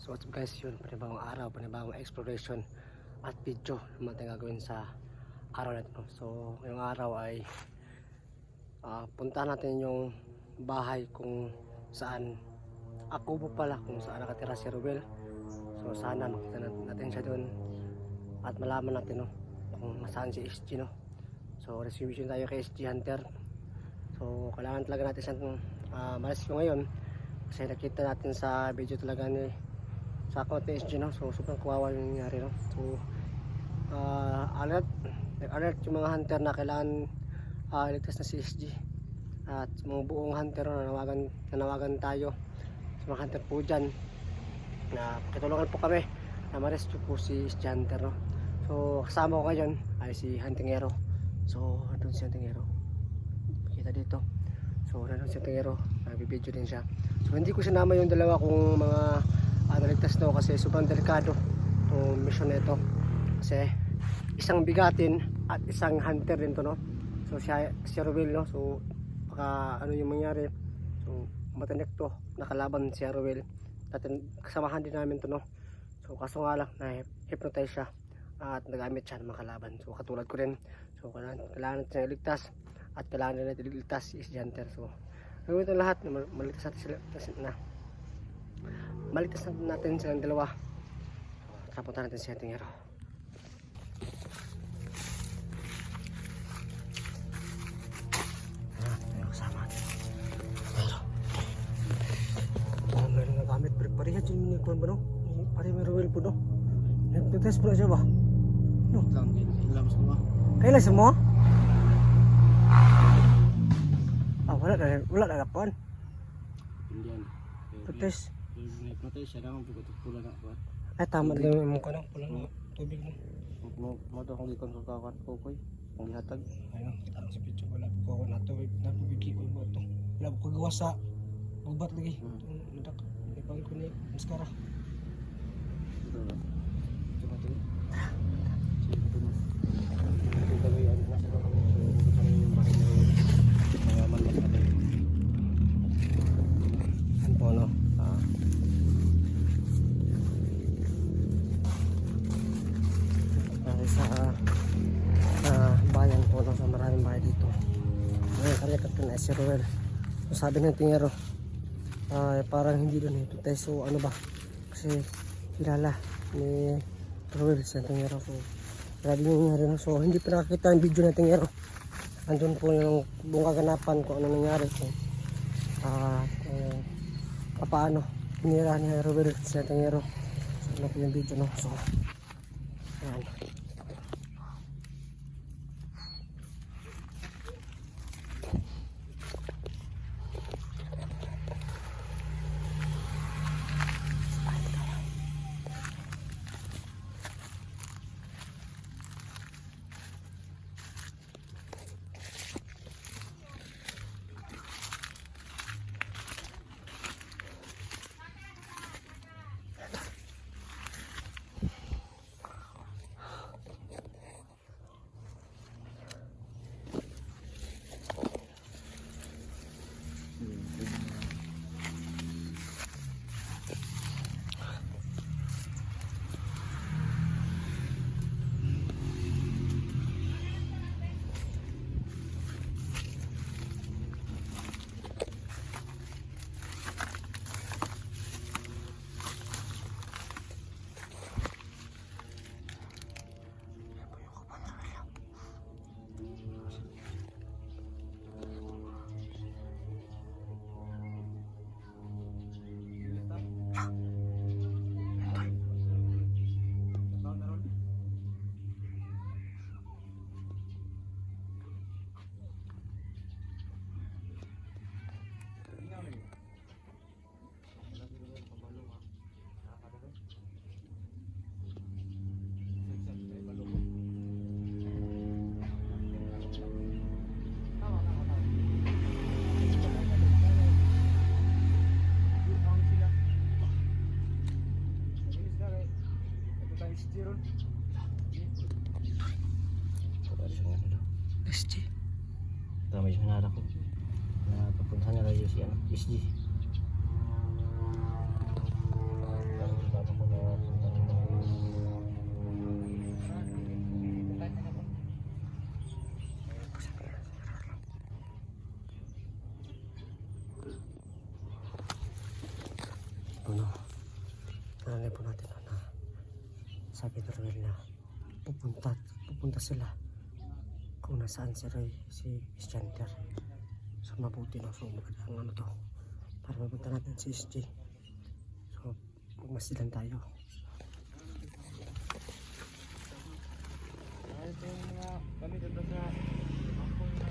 So what's up guys, yun, panibagong araw, panibagong exploration at video naman tayo gagawin sa araw na ito. So ngayong araw ay puntahan natin yung bahay kung saan Akubo pala, kung saan nakatira si Ruel. So sana makita natin siya doon at malaman natin kung saan si SG So reservation tayo kay SG Hunter. So kailangan talaga natin siyang marescue ngayon kasi nakita natin sa video talaga ni sa account ni SG so sobrang kawawa yung nangyari So alert yung mga hunter na kailangan iligtas na si SG at mga buong hunter nanawagan tayo sa mga hunter po dyan na pakitulungan po kami na ma-rescue po si SG Hunter So kasama ko ngayon ay si Huntingero. So nandun si Huntingero, kita dito. So nandun si Huntingero, nagbibideo din siya. So hindi ko sinama yung dalawa kung mga naligtas daw kasi sobrang delikado itong mission na ito kasi isang bigatin at isang hunter din to So si Ruel so baka ano yung mangyari. So matinik to, nakalaban si Ruel natin, kasamahan din namin to So kaso nga lang na hypnotize siya at nagamit siya ng mga kalaban. So katulad ko rin, so kailangan natin iligtas at kailangan natin iligtas si Hunter. So gawin ito lahat na maligtas natin silang dalawa. Kapunta natin si Huntingero. Tayo kasama natin. Meron na gamit. Parehas yung minikon ba Parehas may Ruel po nag-test po na siya ba? Kailan semua? Wala na kapan. Test. Protes siya naman pula na ba? Ay tama lang yung mukha pula na tubig mo to kung gikonsultahan ko koy kung gihatag. Ayun, kita lang sa picture wala po ako na tubig ko mo to. Wala po gawa sa ubat lagi. Nadak. Ipang ko ni maskara. Ito ba? Coba to. Sa bayan po sa maraming bahay dito. Ngayon kalikat ko na si Ruel. So sabi ng tingero parang hindi doon tayo. So ano ba kasi kilala ni Ruel sa tingero. So grabe yung nangyari so hindi pa nakakita ang video ng tingero. Andun po yung buong kaganapan kung ano nangyari. So paano pinira ni Ruel sa tingero. So ano po yung video So ayan. SG. Tama yung hanara ko. Na papuntahan na lang si SG. nalay po natin na sabi ni Roel na pupunta sila kung nasaan si Roy, si Chanter. So mabuti no, so magandang ano to para mapunta natin si SG. So magmasilan tayo. Ito yung mga kami dito sa Angkol na.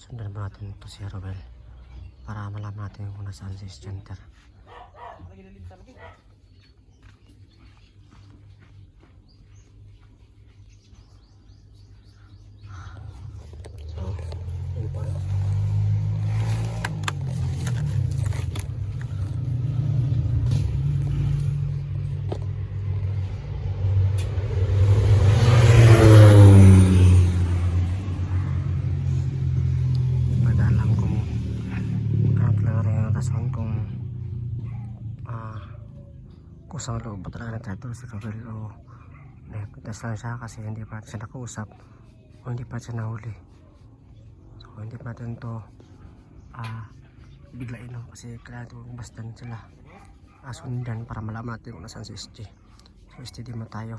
Sundan mo natin ito si Roel para malaman natin kung nasaan si Chanter. So, yun po. Kusang loob ba talaga nagtato si Roel o nagpuntas lang siya kasi hindi pa natin siya nakausap o hindi pa siya nahuli. So hindi pa natin to biglain no, kasi kailangan ito bastan sila sundan para malaman natin kung nasaan si SG. So STD mo tayo.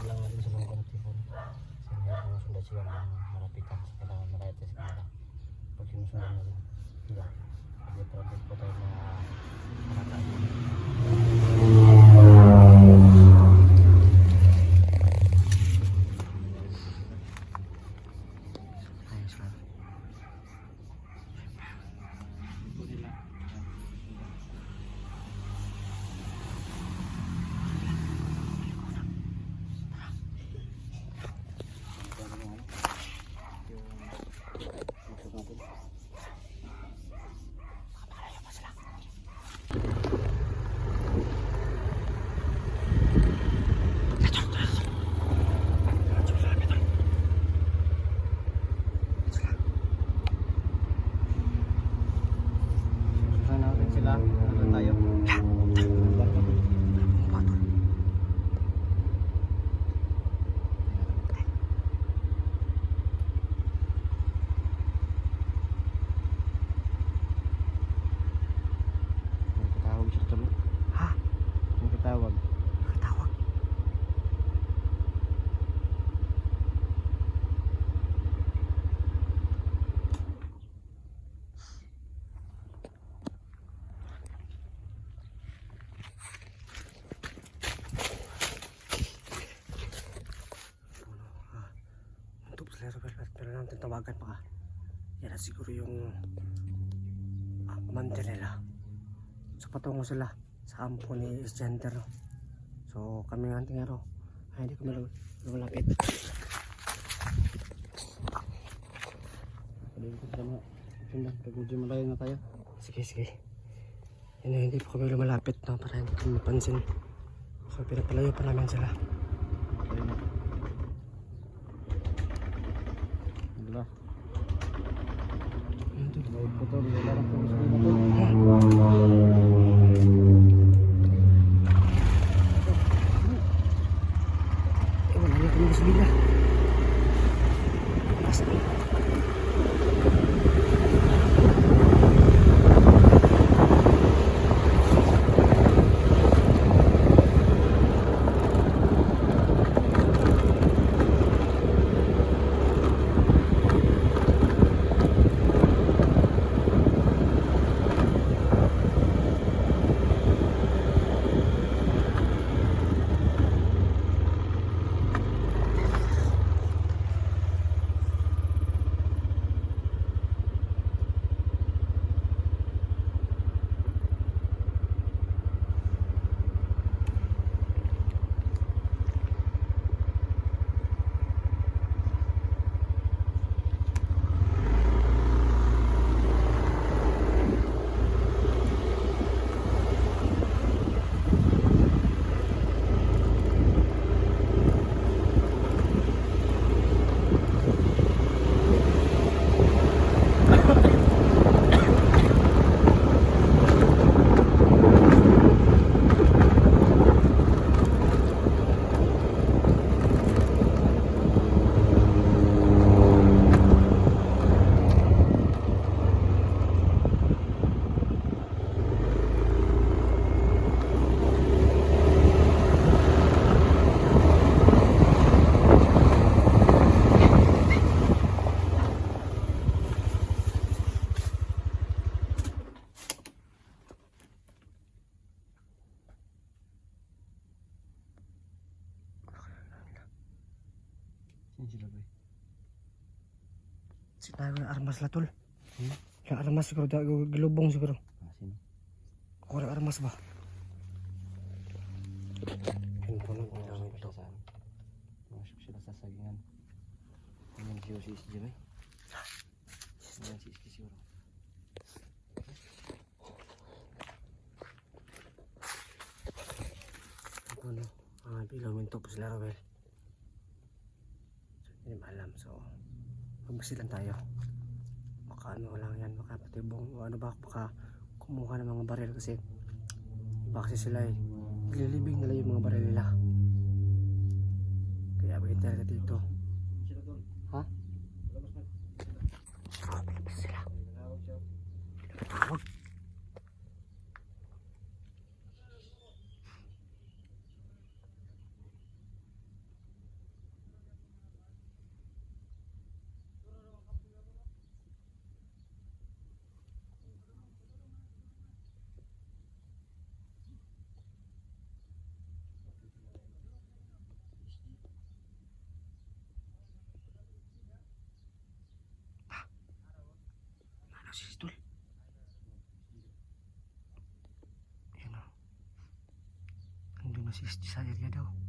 Lang natin sa mga konti po. tinawagan baka yan na siguro yung commander nila. So patungo sila sa kampo ni Isgender. So kami ng tingero ay hindi kami lumalapit. Pwede ko sila mga sundan. Pag medyo malayo na tayo. Sige, sige. Yan, hindi po kami lumalapit no, para hindi kami mapansin. So pinapalayo pa namin sila. Tayo na. Wala. Bawid ko to. Wala lang kung gusto mo to. Eh, wala na kami gasolina. Basta. Saan sila ba? Sinabi ng armas la tol. Yung armas siguro, gilubong siguro. Sino? Kurang armas ba? Yun po nang Masuk sila sa masuk sila sa sagingan. Ayan si SG ba? Ayan si SG siguro. Ito no, bilaw minto po sila Robel. So, hindi maalam. So, magbasi lang tayo. Baka ano lang yan, baka patibong o ano ba, baka kumuha ng mga baril kasi iba kasi sila nililibing nila yung mga baril nila. Kaya mag-intay ka dito. Ha? Labas sila. Tawag. Ano si Tol? Ayan o. Nandun na si SG sa area daw.